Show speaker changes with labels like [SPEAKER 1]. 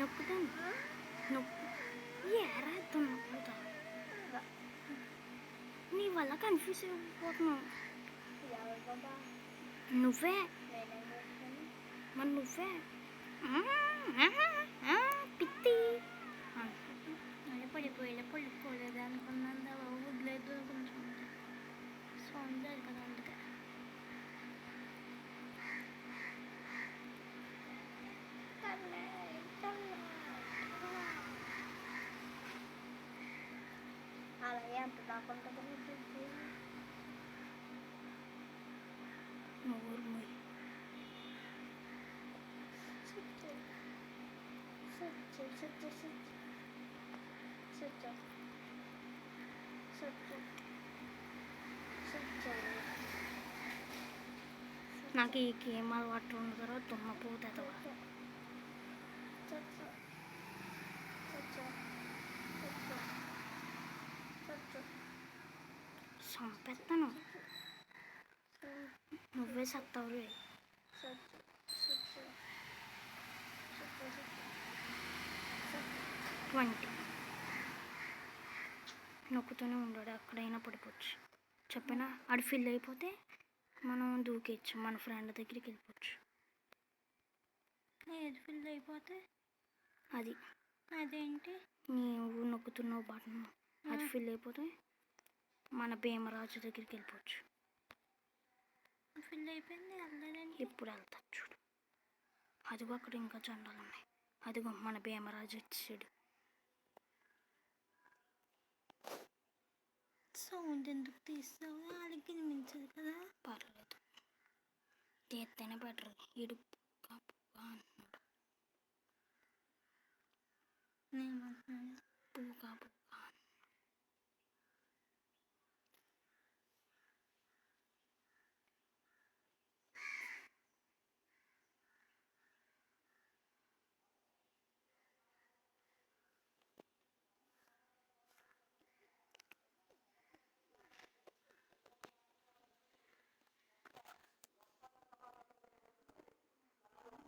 [SPEAKER 1] నొక్కుతాను నొక్కు ఏరాద్దు నొక్కుతా నీ వల్ల కన్ఫ్యూజ్ అయిపోతున్నావు నువ్వే మరి నువ్వే పిత్తి అదే పడిపోలేదు అనుకున్నాను వదిలేదు కొంచెం సౌండ్ లేదు కదా అందుకే
[SPEAKER 2] అలాగే అంత కాకుండా
[SPEAKER 1] నాకు ఈ గేమ్ అలవాటు ఉన్న తర్వాత తుమ్మపోతుంది చంపేస్తాను నువ్వే సత్తావులే 20 నొక్కుతూనే ఉండడు ఎక్కడైనా పడిపోవచ్చు చెప్పినా ఆడు ఫిల్ అయిపోతే మనం దూకేయచ్చు మన ఫ్రెండ్ దగ్గరికి వెళ్ళిపోవచ్చు
[SPEAKER 2] ఏది ఫిల్ అయిపోతే
[SPEAKER 1] అది
[SPEAKER 2] అదేంటి
[SPEAKER 1] నీవు నొక్కుతున్నావు బటన్ అది ఫిల్ అయిపోతే మన భీమరాజు దగ్గరికి వెళ్ళిపోవచ్చు
[SPEAKER 2] ఫిల్ అయిపోయింది వెళ్ళలేదండి
[SPEAKER 1] ఇప్పుడు వెళ్తా చూడు అదిగో అక్కడ ఇంకా జెండాలు ఉన్నాయి అదిగో మన భీమరాజు వచ్చాడు
[SPEAKER 2] సౌండ్ ఎందుకు తీస్తావు వాళ్ళకి వినిపించదు కదా
[SPEAKER 1] పర్లేదు తీస్తేనే బెటర్ ఇడుపు అంటున్నాడు
[SPEAKER 2] నేను